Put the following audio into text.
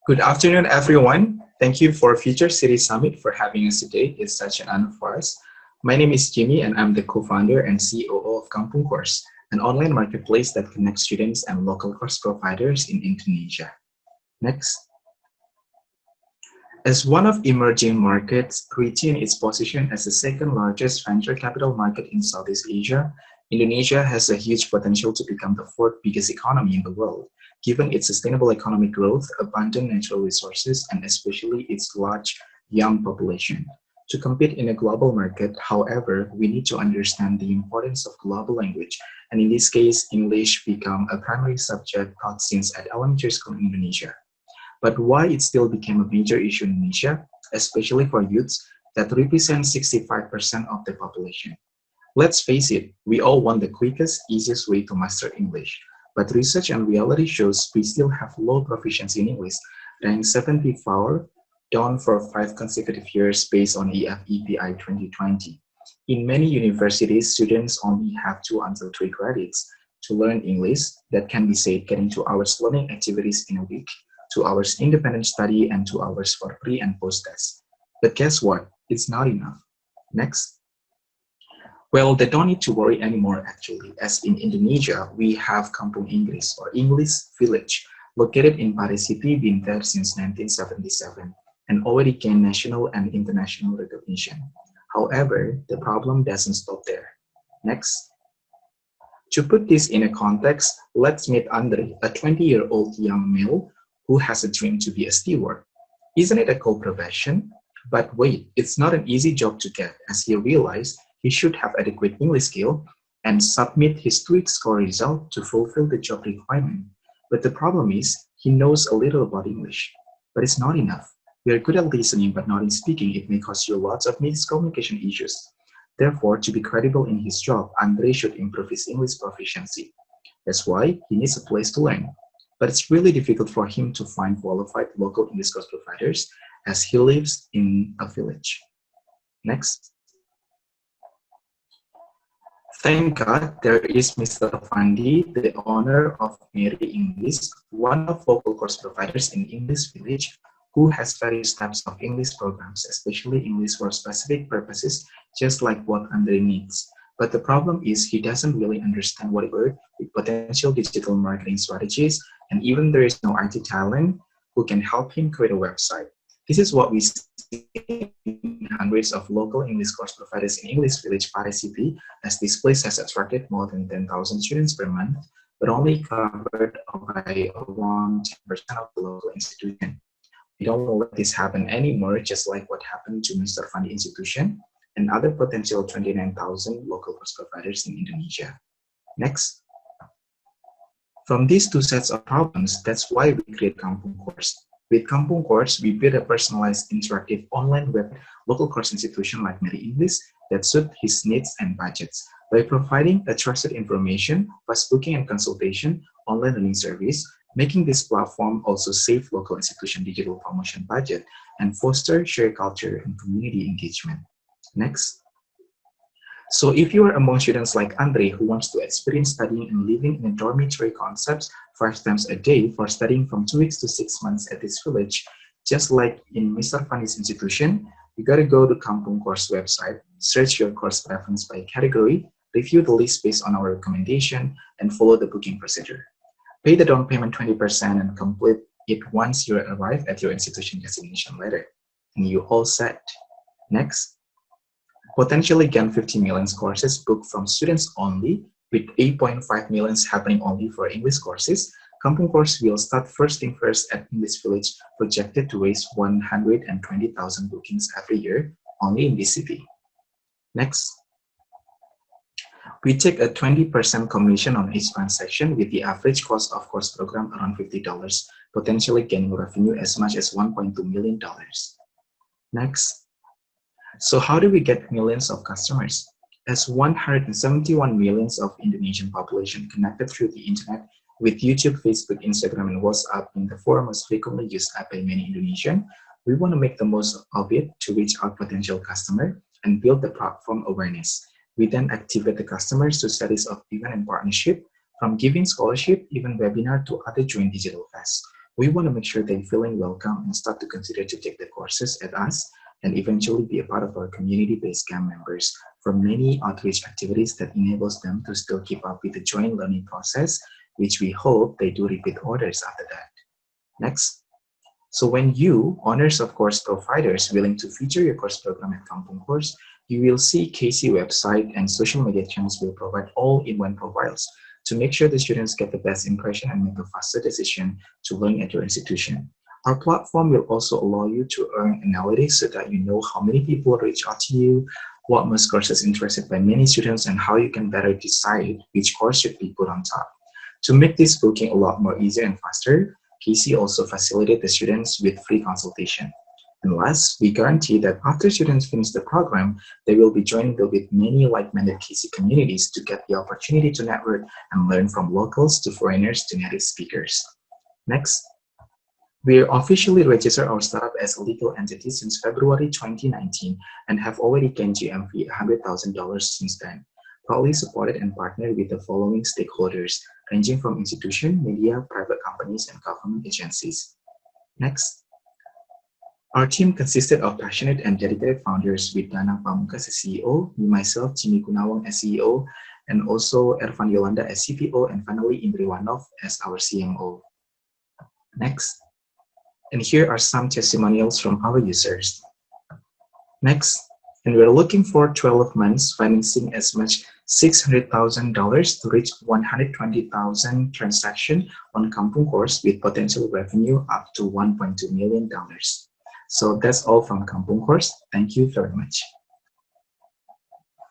Good afternoon, everyone. Thank you for Future City Summit for having us today. It's such an honor for us. My name is Jimmy, and I'm the co-founder and COO of Kampung Course, an online marketplace that connects students and local course providers in Indonesia. Next. As one of emerging markets, reaching its position as the second largest venture capital market in Southeast Asia, Indonesia has a huge potential to become the fourth biggest economy in the world, given its sustainable economic growth, abundant natural resources, and especially its large young population. To compete in a global market, however, we need to understand the importance of global language, and in this case, English become a primary subject taught since at elementary school in Indonesia. But why it still became a major issue in Indonesia, especially for youths that represent 65% of the population. Let's face it, we all want the quickest, easiest way to master English. But research and reality shows we still have low proficiency in English, ranked 74, down for 5 consecutive years based on EFEPI 2020. In many universities, students only have 2 until 3 credits to learn English. That can be said getting 2 hours learning activities in a week, 2 hours independent study, and 2 hours for pre and post tests. But guess what? It's not enough. Next. Well, they don't need to worry anymore actually, as in Indonesia, we have Kampung Inggris or English Village, located in Pare City, been there since 1977, and already gained national and international recognition. However, the problem doesn't stop there. Next. To put this in a context, let's meet Andre, a 20-year-old young male who has a dream to be a steward. Isn't it a cool profession? But wait, it's not an easy job to get, as he realized he should have adequate English skill and submit his TOEIC score result to fulfill the job requirement. But the problem is, he knows a little about English, but it's not enough. We are good at listening, but not in speaking. It may cause you lots of miscommunication issues. Therefore, to be credible in his job, Andre should improve his English proficiency. That's why he needs a place to learn. But it's really difficult for him to find qualified local English course providers as he lives in a village. Next. Thank God there is Mr. Fandi, the owner of Mary English, one of local course providers in English Village, who has various types of English programs, especially English for specific purposes, just like what Andre needs. But the problem is he doesn't really understand what it is with potential digital marketing strategies, and even there is no IT talent who can help him create a website. This is what we see in hundreds of local English course providers in English Village, Pare City, as this place has attracted more than 10,000 students per month, but only covered by around 10% of the local institution. We don't let this happen anymore, just like what happened to Mr. Fandi Institution and other potential 29,000 local course providers in Indonesia. Next. From these 2 sets of problems, that's why we create Kampung Course. With Kampung Course, we build a personalized, interactive, online web local course institution like Mary English that suit his needs and budgets. By providing a trusted information, fast booking and consultation, online learning service, making this platform also save local institution digital promotion budget and foster shared culture and community engagement. Next. So if you are among students like Andre who wants to experience studying and living in a dormitory concepts 5 times a day for studying from 2 weeks to 6 months at this village, just like in Mr. Fandi's institution, you gotta go to Kampung Course website, search your course preference by category, review the list based on our recommendation, and follow the booking procedure. Pay the down payment 20% and complete it once you arrive at your institution destination letter. And you all set. Next. Potentially gain 50 million courses booked from students only, with 8.5 million happening only for English courses. Kampung Course will start first thing first at English Village, projected to raise 120,000 bookings every year, only in this city. Next. We take a 20% commission on each transaction with the average cost of course program around $50, potentially gaining revenue as much as $1.2 million. Next. So how do we get millions of customers? As 171 millions of Indonesian population connected through the internet with YouTube, Facebook, Instagram, and WhatsApp being the 4 most frequently used app by many Indonesian, we want to make the most of it to reach our potential customer and build the platform awareness. We then activate the customers to series of event and partnership, from giving scholarship, even webinar to other joint digital fests. We want to make sure they're feeling welcome and start to consider to take the courses at us and eventually be a part of our community-based camp members for many outreach activities that enables them to still keep up with the joint learning process, which we hope they do repeat orders after that. Next. So when you, owners of course providers, willing to feature your course program at Kampung Course, you will see KC website and social media channels will provide all-in-one profiles to make sure the students get the best impression and make a faster decision to learn at your institution. Our platform will also allow you to earn analytics so that you know how many people reach out to you, what most courses interested by many students, and how you can better decide which course should be put on top. To make this booking a lot more easier and faster, KC also facilitates the students with free consultation. And last, we guarantee that after students finish the program, they will be joining with many like-minded KC communities to get the opportunity to network and learn from locals to foreigners to native speakers. Next, we officially registered our startup as a legal entity since February 2019 and have already gained GMV $100,000 since then. Proudly supported and partnered with the following stakeholders, ranging from institutions, media, private companies, and government agencies. Next. Our team consisted of passionate and dedicated founders with Danang Pamungkas as CEO, me myself, Jimmy Gunawang as CEO, and also Ervan Yolanda as CPO, and finally Indri Wanov as our CMO. Next. And here are some testimonials from our users. Next. And we're looking for 12 months financing as much $600,000 to reach 120,000 transactions on Kampung Course with potential revenue up to $1.2 million. So that's all from Kampung Course. Thank you very much.